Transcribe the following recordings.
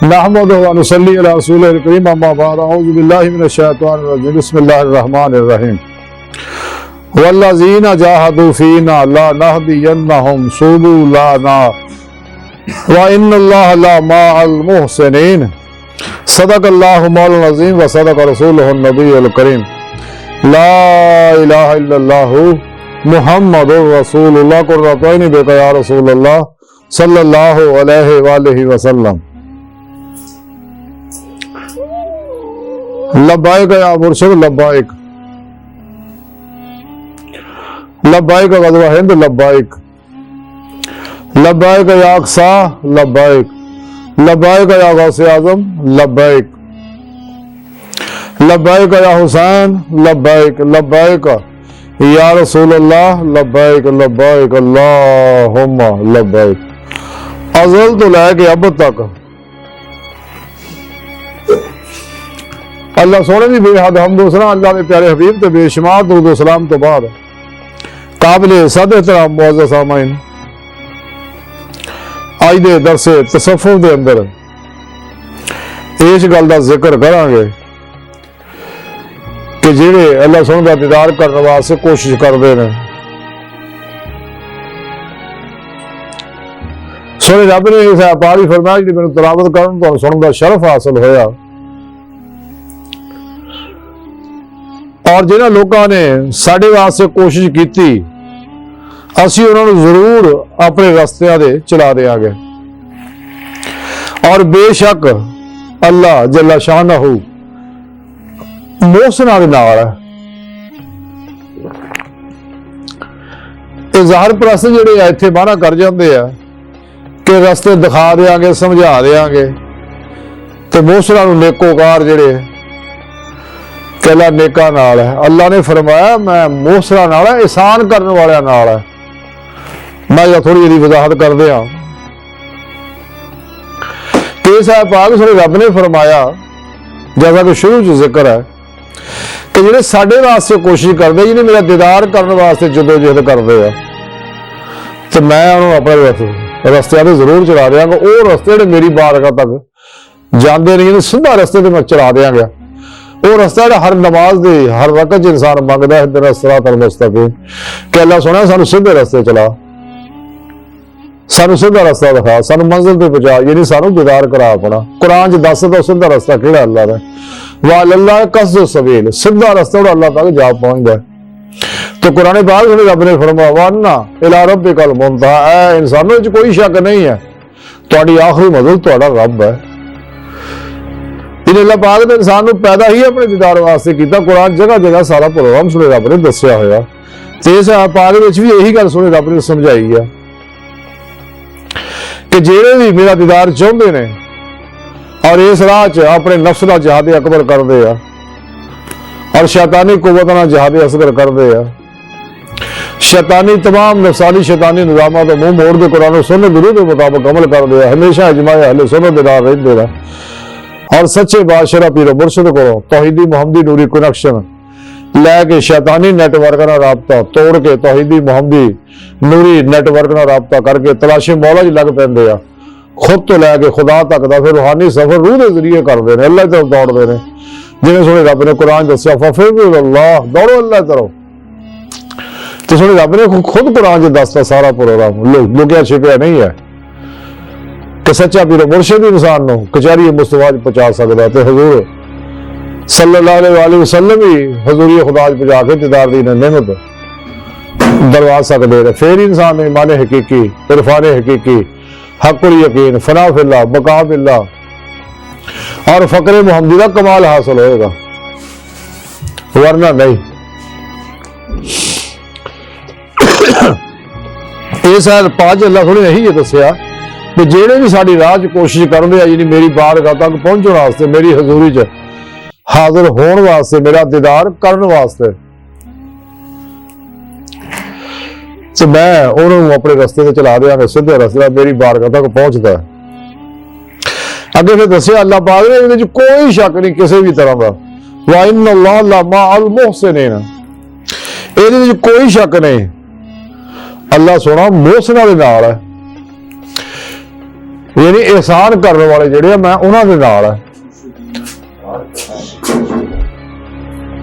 नहमदुहु व नुसल्ली अला रसूलिल करीम अम्मा बाद अऊज़ु बिल्लाहि मिनश शैतानिर रजीम बिस्मिल्लाहिर रहमानिर रहीम वल्लज़ीना जाहदू फ़ीना लनहदियन्नहुम सुबुलना व इन्नल्लाहा लमअल मुहसिनीन सदक़ल्लाहु मौलाना अज़ीम व सदक़ रसूलुहुन नबियुल करीम ला इलाहा इल्लल्लाहु मुहम्मदुर रसूलुल्लाह कुर्रतैनि बिका या रसूलल्लाह सल्लल्लाहु अलैहि वसल्लम। लब्बाइक या मुर्शिद लब्बाइक, लब्बाइक गज़वा हिंद लब्बाइक, लब्बाइक या अक़सा लब्बाइक, लब्बाइक या गौसे आज़म लब्बाइक, लब्बाइक या हुसैन लब्बाइक, लब्बाइक या रसूलल्लाह लब्बाइक, लब्बाइक अल्लाहुम्मा लब्बाइक। अज़ल तो लेके अब तक अल्लाह सोने की बेहद हम दूसरा अल्लाह के प्यारे हबीब तो बेशुमार दुरूद सलाम तो बाद काबिल सद एहतराम मुअज़्ज़ज़ सामाईन अज दे दरसे तसव्वुफ़ दे अंदर इस गल का जिक्र करांगे कि जिहड़े अल्लाह सोने का दीदार करने वास्ते कोशिश करते हैं, सोने रब ने इस पारी फरमाया जी मैंने तलावत करन तो सुनने का शरफ हासिल होया और जिन्हां लोगों ने साडे वास्ते कोशिश की असीं उन्हां नूं जरूर अपने रस्तियां दे चला देंगे और बेशक अल्लाह जल्ला शानहू मोहसिनां दे नाल है। ज़ाहिर परस्त जिहड़े इत्थे माना कर जाते हैं कि रस्ते दिखा देंगे समझा देंगे तो मोहसिनां नूं नेकोकार जिहड़े कहला नेका नाल है। अल्लाह ने फरमाया मैं मोहसिनां नाल है, एहसान करने वाले नाल है। मैं थोड़ी जी वजाहत कर दिया कि इस पाक सूरह रब ने फरमाया जैसा कि शुरू च जिक्र है कि जिहड़े साडे वास्ते कोशिश करते जिन्हें मेरा दीदार करने वास्ते जदोजहद करते हैं तो मैं उन्होंने अपने रस्ते से जरूर चला देंगा। वो रस्ते जिहड़े मेरी बारगाह तक जाते नहीं सीधा रस्ते मैं चला देंगा। वो रस्ता जो हर नमाज दे हर वक्त इंसान मंगता है तेरा सिरातल मुस्तकीम कि अल्लाह सुना सानू सीधे रस्ते चला, सानू सीधा रस्ता दिखा, सानू मंजिल पे पहुंचा, यानी सानू दीदार करा अपना। कुरान च दस दो सीधा रस्ता केड़ा अल्लाह दा वालल्लाह कसद सबील, सीधा रस्ता और अल्लाह तक जा पहुंचदा है। तो कुरान पाक में रब ने फरमाया वन्ना इला रब्बिकल मुंतहा, ऐ इंसानों च कोई शक नहीं है तुहाडी आखिरी मंजिल तुहाडा रब है। अल्लाह पाक ने इंसान को पैदा ही अपने दीदार वास्ते किया। कुरान जगह जगह सारा प्रोग्राम सुने रब ने दसिया होया ते इस पाक विच भी यही गल सुने रब ने समझाई है कि जेड़े भी मेरा दीदार चाहते ने और इस राह च अपने नफ्स का जिहाद अकबर करते हैं और शैतानी कुव्वत नाल जिहाद असगर करते हैं, शैतानी तमाम नफसानी शैतानी निजामां तो मुंह मोड़ के कुरान सुन्नत गुरु के मुताबिक अमल करते हैं, हमेशा इजमाए अहले सुन्नत दे नाल रहिंदे ने और सच्चे बादशाह पीर मुर्शिद को तौहीदी मुहम्मदी नूरी कनैक्शन लैके शैतानी नैटवर्क का राबता तोड़ के तौहीदी मुहम्मदी नूरी नैटवर्क का राबता करके तलाशी मौला च लग पैंदे आ। खुद तो लैके खुदा तक का फिर रूहानी सफर रूह के जरिए करते हैं, अल्लाह तरफ दौड़ते हैं। जिन्हें सुने रब ने कुरान दसिया फफिरुल्लाह, दौड़ो अल्लाह तरफ। तो सुने रब ने खुद कुरान च दसता सारा प्रोग्राम लुकिया छिपिया नहीं है कि सच्चा पीर मुर्शिद इंसान को कचहरी मुस्तफा पहुंचा सकता है। तो हजूर सल्लल्लाहु अलैहि वसल्लम ही हजूरी खुदा पहुंचा के दीदार दी नेमत दरवा सकते हैं। फिर इंसान ने ईमान हकीकी, इरफान हकीकी, हक़ुल यकीन, फना फिल्लाह, बका बिल्लाह और फकरे मुहम्मदी का कमाल हासिल होएगा, वरना नहीं। इस पांच अल्लाह थोड़ी यही दसिया कि जेड़े भी साडी राह च कोशिश करते हैं यानी मेरी बारगाह तक पहुंचने वास्ते, मेरी हजूरी च हाजिर होने वास्ते, मेरा दीदार करने वास्ते, तो मैं उन्होंने अपने रस्ते से चला देंगे, सीधे रस्ते मेरी बारगाह तक पहुंचता है। अगे फिर दसिया अल्लाह पाक ने इहदे च कोई शक नहीं किसी भी तरह का, वा इन्नल्लाह लमअल मुहसिनीन, इहदे च कोई शक नहीं अल्लाह सोना मोहसिनां दे नाल है। यानी एहसान करने वाले जिहड़े मैं उन्हां दे नाल है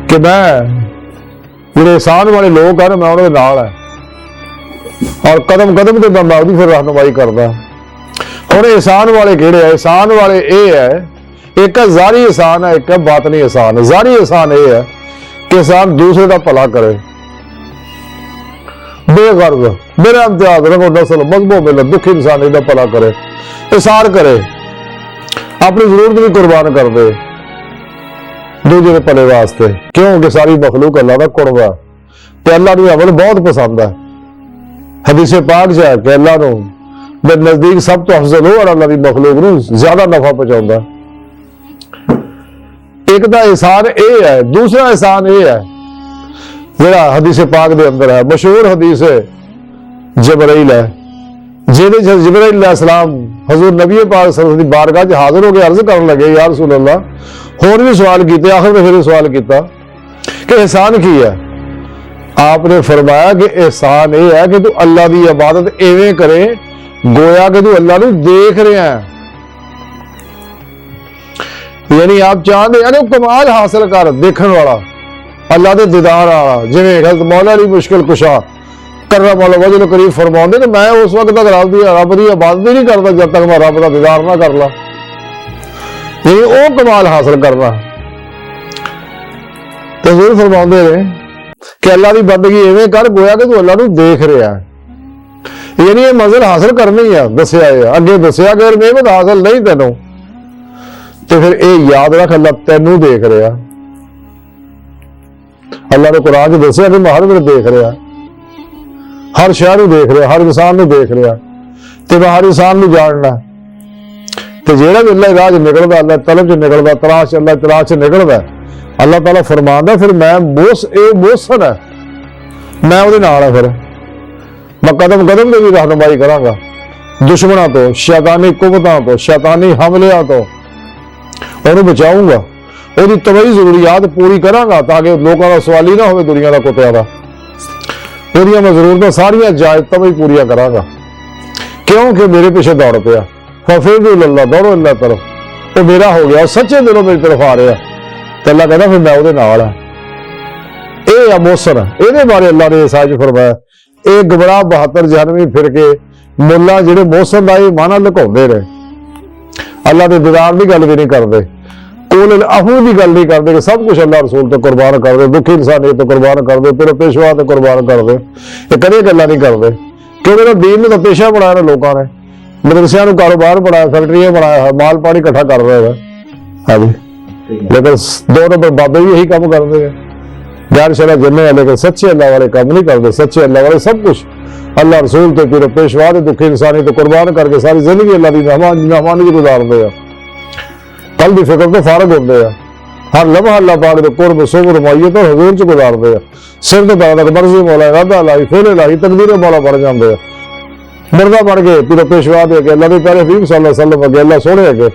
कि मैं जिहड़े एहसान वाले लोग हैं मैं उन्हां दे नाल है और कदम कदम ते मैं उहदी फिर रहनुमाई करदा। हुण एहसान वाले किहड़े है? एहसान वाले ये है, एक ज़ाहरी एहसान है, एक बातनी एहसान। ज़ाहरी एहसान ये है कि इंसान दूसरे का भला करे, बेगर्ज मेरा इम्तियाज रंगो नस्ल मजहबो मिलत दुखी इंसान का भला करे, एहसान करे, अपनी जरूरत भी कुर्बान कर दे दूजे के भले वास्ते। क्योंकि सारी मखलूक अल्लाह का कुर्ब है ते अल्लाह नूं अमल बहुत पसंद है। हदीस पाक च है कि अल्लाह नूं दे नजदीक सब तो अफजल हो और अल्लाह की मखलूक नूं ज्यादा नफा पहुंचाउंदा। एक दा एहसान ये है, दूसरा एहसान ये है जिहड़ा हदीस पाक दे अंदर है, मशहूर हदीस जिबरील है, जिहदे च जिबरील अलैहिस्सलाम हजूर नबी पाक सल्लल्लाहु अलैहि वसल्लम दी बारगाह च हाजिर हो के अर्ज करन लगे, या रसूल अल्लाह होर भी सवाल कीते, आखिर में फिर सवाल किया कि एहसान की है? आपने फरमाया कि एहसान ये है कि तू अल्लाह की इबादत इवें करे गोया कि तू अल्लाह नूं देख रहा है। यानी आप चाहते हैं कमाल हासिल कर देखने वाला, अल्लाह के दीदार वाला, जिवें हज़रत मौला अली मुश्किल कुशा करम वाला वजल करीब फरमाते ने, मैं उस वक्त तक रब की इबादत ही नहीं करता जब तक मैं रब का दीदार ना कर ला। यही वो कमाल हासिल करना। तो जरूर फरमाते ने कि अल्लाह की बंदगी इवें कर गोया कि तू अल्लाह नूं देख रहा है। यानी ये मंजिल हासिल करनी है, दसिया है अगे दसिया अगर नेमत हासिल नहीं तेनों तो फिर ये याद रख अल्लाह तेनू देख रहा। अल्लाह ने कुरान च दसिया कि मैं हर वेले देख रहा, हर शहर देख रहा, हर इंसान देख रहा, तो मैं हर इंसान जानना। तो जेड़ा भी अल्लाह राह निकलता, अल्लाह तलब च निकलता, तलाश अल्लाह तलाश च निकलता, अल्लाह ताला फरमांदा फिर मैं मोहसन है, मैं उहदे नाल है, फिर मैं कदम कदम में भी रहनुमाई करांगा दुश्मनों तो, शैतानी कुवतां तो, शैतानी हमलियां तो उन्हें बचाऊंगा, उसकी तबई जरूरियात पूरी करांगा ताकि लोगों का सवाल ही ना हो दुनिया का कुत्तियां का। उसदियां मैं जरूरतां सारियां जायज तबई पूरियां करांगा, क्योंकि मेरे पीछे दौड़ पिया फफिरुल्लाह दौड़ो अल्लाह तरफ, वो मेरा हो गया, सच्चे दिलों मेरी तरफ आ रहा। तो अल्लाह कहता फिर मैं उसदे नाल है। ये मोहसन ये बारे अल्लाह ने साज फरमाया, ये गुमराह 72 जहनवी फिर के मुला जिहड़े मोहसन का ये माना लुकाउंदे ने, अल्लाह के दीदार की गल भी नहीं करते, कोल अहू की गल नहीं करते कि सब कुछ अल्लाह रसूल तो कुर्बान कर दे, दुखी इंसानियत तो कुर्बान कर दे, तेरे पेशवा तो कुर्बान कर दे, ये कदे गल्लां नहीं करते। क्योंकि दीन ने तो पेशा बनाया ना, लोगों ने मदरसियां नूं कारोबार बनाया, फैक्ट्रियां बनाया, माल पानी इकट्ठा कर रहे हैं। हाँ जी, लेकिन 2 नंबर बाबे भी यही काम करते हैं, गैर शरा जन्ने है, लेकिन सच्चे अल्लाह वाले काम नहीं करते। सच्चे अल्लाह वाले सब कुछ अल्लाह रसूल तो तेरे पेशवा दे दुखी इंसानी तो कुर्बान करके सारी जिंदगी अल्लाह की मेहमानी गुजारते हैं, कल की फिक्र तो फारग होते हैं, हर लम्हा अल्लाह पाक दे कुर्ब सुबह माइयत और हजूर च गुजारते हैं। सिर तो पैदा तक मर्जी मौला इरादा लाई फेले लाई तकदीर मौला बन जाते हैं, मुर्दा बन के तेरे पेशवा दे के अल्लाह के प्यारे हबीब सल्लल्लाहु अलैहि वसल्लम अगे अल्लाह सोहणे अगे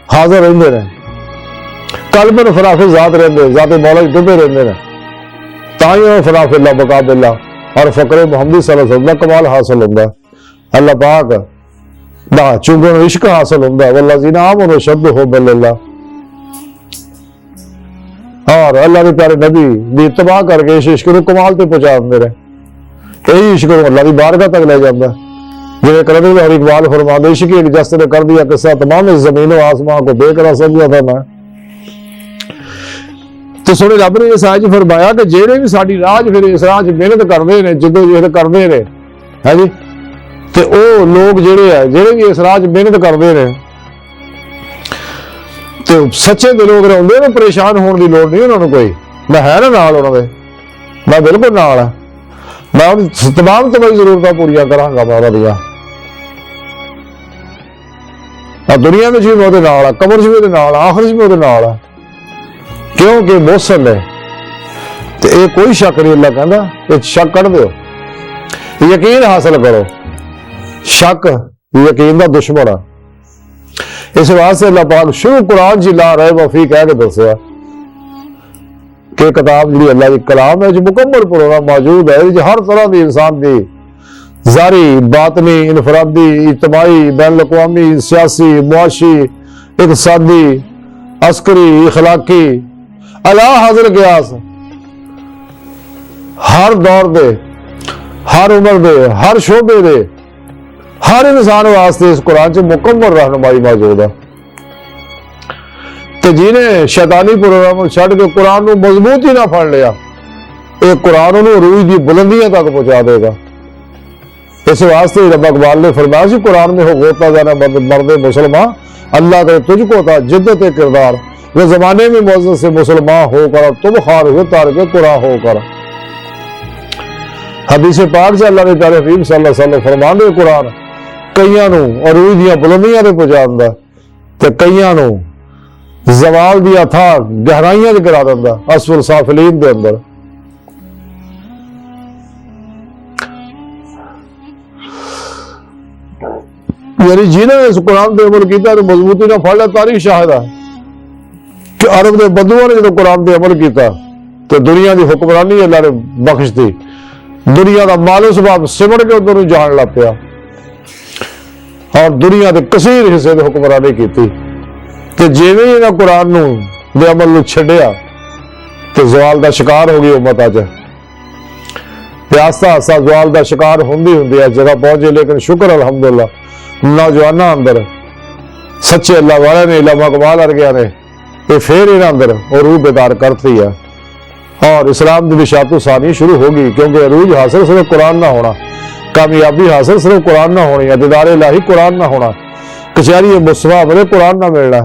हाजिर रहंदे ने, कल्ब में फराफे जात रहंदे, जाते मौला डुबे रहंदे ने, ताई फराफे अल्लाह बकाबिल्ला और फकरे मुहम्मदी सल्लल्लाहु अलैहि वसल्लम कमाल हासिल होंदा। अल्लाह पाक दा चुंगन इश्क हासिल होंदा, वल्लज़ीना आमनू शद्दु हुब्बिल्लाह, और अल्लाह के प्यारे नबी दी इत्तबा करके इस इश्क को कमाल ते पहुंचा देंदे ने। यही इश्क अल्लाह की बारगाह तक ले जाता है। जिन्हें कलंदर और इकबाल फरमाते, इश्क एक जस्त ने कर दिया किस्सा, तमाम इस जमीन आसमां को बेकरार समझा था मैं। तो सुने रब ने इस आयत फरमाया कि जेड़े भी साडी राह फिर इस राह मेहनत करते हैं, जदोजहद करते हैं, है जी, तो वो लोग जेड़े भी इस राह मेहनत करते हैं तो सच्चे दिलों रहते हैं, परेशान होने की लोड़ नहीं उन्होंने कोई। मैं है ना नाल उन्होंने, मैं बिल्कुल नाल है, मैं तमाम तमाम जरूरत पूरी करांगा मैं उन्होंने। दुनिया में भी मैं उहदे नाल, कब्र च भी उहदे नाल, आखिरत च भी उहदे नाल है, क्योंकि मोहसन है। तो ये कोई शक नहीं, अल्लाह कहता ये शक कढ़ दो, यकीन हासिल करो। शक यकीन का दुश्मन है। इस वास्ते अल्लाह पाक शुरू कुरान जी ला रहे वफी कह के दसिया कि किताब जी अल्लाह की कलाम है, मुकम्मल पढ़ना मौजूद है, हर तरह की इंसान की ज़ारी, बातनी, इनफरादी, इज्तमाही, बैन अवी, सियासी, मुआशी, इक़्तिसादी, अस्करी, इखलाकी, अला हाज़िर क़यास हर दौर दे, हर उम्र दे, हर शोबे दे, हर इंसान वास्ते इस कुरान च मुकम्मल रहनुमाई मौजूद है। तो जिन्हें शैतानी प्रोग्राम छड़ के कुरान को मजबूत ही ना फड़ लिया, ये कुरान उन्हें रूह की बुलंदियां तक पहुंचा देगा। इस वास्ते रब इकबाल ने फरमाया सी कुरान में, हो होता जाना मर्द मुसलमान, अल्लाह करे तुझको था जिद्दत किरदार, वे जमाने में मौजूद से मुसलमान होकर तुम हार हुए तार के कुरान होकर। हदीस पाक से अल्लाह ने प्यारे हबीब सल्लल्लाहु अलैहि वसल्लम फरमांदे कुरान कईयां नूं अरूज दी बुलंदियां ते पहुंचांदा ते कईयां नूं ज़वाल दी था गहराइयां च गिरा दिंदा, असफल साफिलीन दे अंदर। यानी जिन्हें इस कुरान ते अमल किया तो मजबूती ना फड़ लिया, तारीख शाहिद है कि अरब के बदुआ ने जो कुरान ते अमल किया तो दुनिया की हुक्मरानी अल्लाह ने बख्श दी, दुनिया का मालो स्वभाव सिमट के उधर जान लग पिया और दुनिया के कसीर हिस्से की हुक्मरानी की। कि जिवें इन्हां कुरान दे अमल नूं छड्डिया तो जवाल का शिकार हो गई उम्मत। अज आस्ता आस्ता जवाल का शिकार होंदी होंदी इस जगह पहुंचे, लेकिन शुक्र अल्हम्दुलिल्लाह नौजवानों अंदर सच्चे अल्लाह वाले ने, इलामा इकबाल वर्गिया ने ये फिर इन्हां अंदर और रूह बेदार करती है और इस्लाम की दिशा सानी शुरू होगी। क्योंकि अरूज हासिल सिर्फ कुरान ना होना, कामयाबी हासिल सिर्फ कुरान ना होनी, दीदार इलाही कुरान ना होना, कचहरी मुस्तफा अमले कुरान ना मिलना,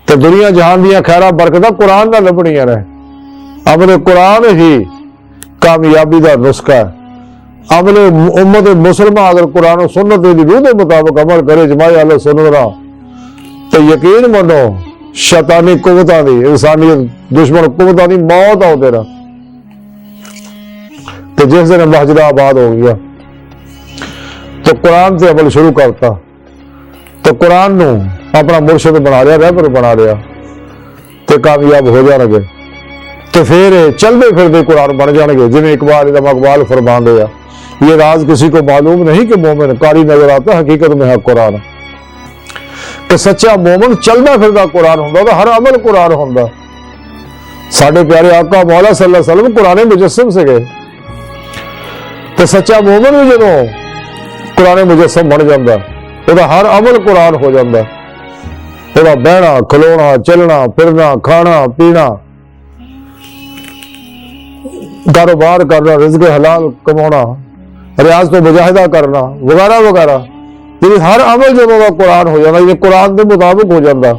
तो दुनिया जहान दियां खैरा बरकत कुरान ना लभणियां ने। अमले कुरान ही कामयाबी का नुस्खा है। अमले उम्मत मुसलमान अगर कुरान सुन्नत की रूह के मुताबिक अमल करे, जमाए अहले सुन्नत नाल, तो यकीन मनो शैतानी कुवतां दी, इंसानियत दुश्मन कुवतां दी मौत आउंदे ना। तो जिस दिन मस्जिद आबाद हो गया तो कुरान से अमल शुरू करता, तो कुरान नूं अपना मुर्शिद बना लिया, रहबर बना लिया, तो कामयाब हो जाएंगे। तो फिर चलते फिरते कुरान बन जाएंगे। जिवें इकबाल इलामा इकबाल फरमांदे आ, ये राज किसी को मालूम नहीं कि मोमिन कारी नजर आता हकीकत में है कुरान। तो सच्चा मोमिन चलता फिरता कुरान हुंदा, तो हर अमल कुरान हुंदा। साडे प्यारे आका मौला सल्लल्लाहु अलैहि वसल्लम कुरान मुजस्सम से गए, तो सच्चा मोमिन भी जदों कुरान मुजस्सम बन जाता, उसका हर अमल कुरान हो जाता। उसका बहना खलोना चलना फिरना खाना पीना कारोबार करना रिज़्क़ हलाल कमाना रियाज तो मुजाहिदा करना वगैरह वगैरह, ये हर अमल जो कुरान हो जाता, ये कुरान के मुताबिक हो जाता,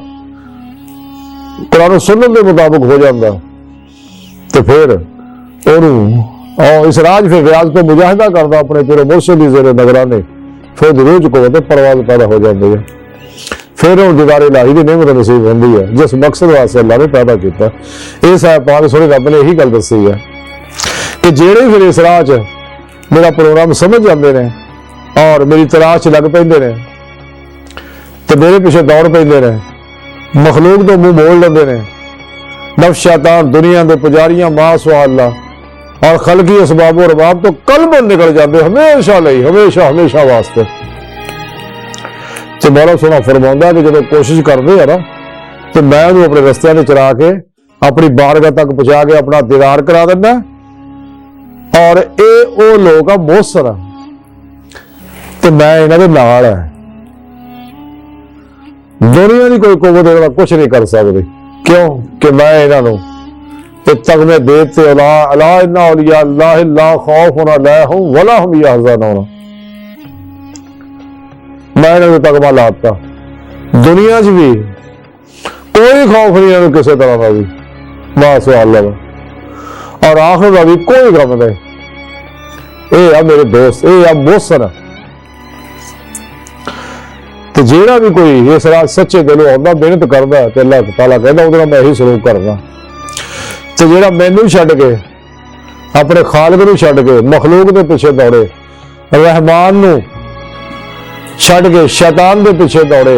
कुरान सुन्नत के मुताबिक हो जाता। तो फिर और इस राज फिर रियाज तो मुजाहिदा करता अपने पूरे मुर्शिद की ज़ेरे निगरानी, फिर रोज को परवाज पैदा हो जाती है। फिर वो दीदार इलाही की नेमत नसीब होती है जिस मकसद वास्ते अल्लाह ने पैदा किया। इस है पाक सोहने रब ने यही गल दसी है कि जेड़े फिर इस राह च मेरा प्रोग्राम समझ जाते हैं और मेरी तलाश लग पेंदे ने, तो मेरे पीछे दौड़ पेंदे ने, मखलूक तो मुंह मोड़ लेंदे ने, नफ्स शैतान दुनिया के पुजारियां मां सुआ अल्लाह और खलकी असबाब और रबाब तो कल्ब निकल जाते हमेशा लई, हमेशा हमेशा वास्ते। तो मौला सोना फरमांदा कि जब कोशिश करते हैं ना, तो मैं उन्हें अपने रस्ते में चला के अपनी बारगाह तक पहुंचा के अपना दीदार करा देना। और ये वो लोग आ मोहसन, तो मैं इन्हां दे नाल है। दुनिया की कोई कुव्वत कुछ नहीं कर सकती, क्यों कि मैं इन्हों तगमे देते अला इन्ना औलिया अल्लाह ला खौफुन अलैहिम वला हुम यहज़नून। मैं इन्होंने तगमा लाता, दुनिया च भी कोई खौफ नहीं इन्होंने किसी तरह का भी, माशाअल्लाह, और आखिर का भी कोई गम नहीं। ये मेरे दोस्त, ये मोहसन। तो जेड़ा भी कोई इस रात सच्चे दिलों आता मेहनत करता है, तो अल्लाह ताला कहता उहदे नाल मैं यही सलूक करना। तो जेड़ा मैनू छड्ड के अपने खालिक नूं छड्ड के मखलूक के पीछे दौड़े, रहमान नूं छड्ड के शैतान के पीछे दौड़े,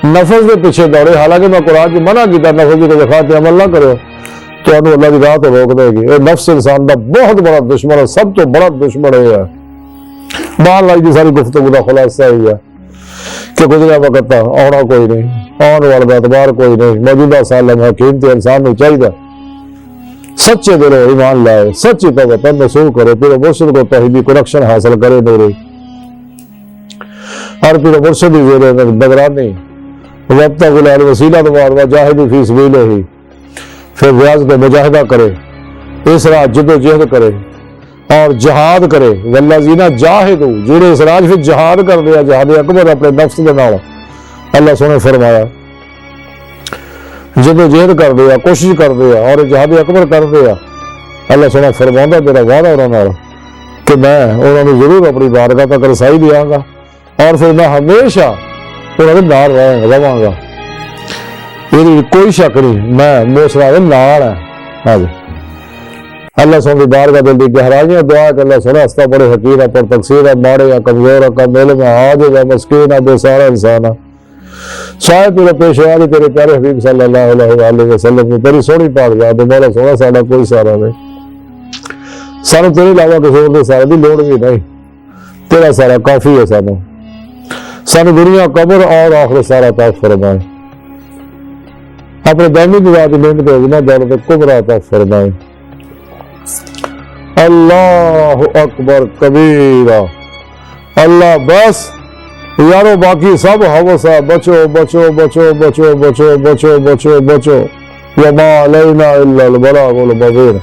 नफस के पीछे दौड़े, हालांकि मैं कुरान च मना किया नफस की दफा ते अमल ना करो, तो अल्लाह की राह तो रोक देगी। ये नफ्स इंसान का बहुत बड़ा दुश्मन है, सब तो बड़ा दुश्मन है। बाहर लाई की सारी गुफ्तगू का खुलासा ही है कि गुजरा वक्त आना कोई नहीं, आने वाला एतबार कोई नहीं। मौजूदा सालम हकीम तो इंसान को चाहिए सच्चे दिलों ईमान लाए, सच्ची तौबा नसूख करे, फिर मुर्शिद को तौहीदी कनेक्शन हासिल करे। मेरे हर फिर मुर्शिद ही जेरे नगरानी वक्ता गुलाल वसीला दवार जाहिद फी सबीलिही, फिर रियाज का मुजाहिदा करे, इस राह जिदोजहद करे और जहाद करे। वल्लज़ीना जाहिदू जिहड़े इस राह फिर जहाद कर दिया, जहाद अकबर अपने नफ्स के नाल। अल्लाह सोने फरमाया जिदोजहद कर दिया, कोशिश कर दिया और जहाद अकबर कर दिया। अल्लाह सोना फरमांदा मेरा वादा उन्हां नाल कि मैं उन्होंने जरूर अपनी बारगाह तक रसाई दियांगा और फिर मैं हमेशा उन्होंने नाल रहांगा। ये कोई शक नहीं, मैं मूसा दे नाल है। हाँ जी, अल्लाह सोने बारगाह दिल दी गहराइयां दुआ कर अल्लाह सोना हस्ता बड़े हकीर पर तकसीर है, माड़े या कमजोर है, कम इल्म है, आजिज़ है, मस्कीन है, बेसहारा इंसान है। शायद तेरे पेशवारी तेरे प्यारे हबीब सल्लल्लाहु अलैहि वसल्लम की तेरी सोहनी पाक याद मेरा सोना साडा कोई सहारा नहीं, सानू तेरे अलावा किसी होर दे सहारे दी लोड़ भी नहीं, तेरा सहारा काफी है। सानू दुनिया कब्र और आखिरत सारा अता फरमाए, अपने दामी निवाज नेमत उज़्मा दौलत कुबरा अता फरमाए। अल्लाह अकबर कबीरा। अल्लाह बस यारो बाकी सब हवस है, बचो बचो बचो बचो बचो बचो बचो बचो, वमा अलैना इल्लल बलागुल मुबीन।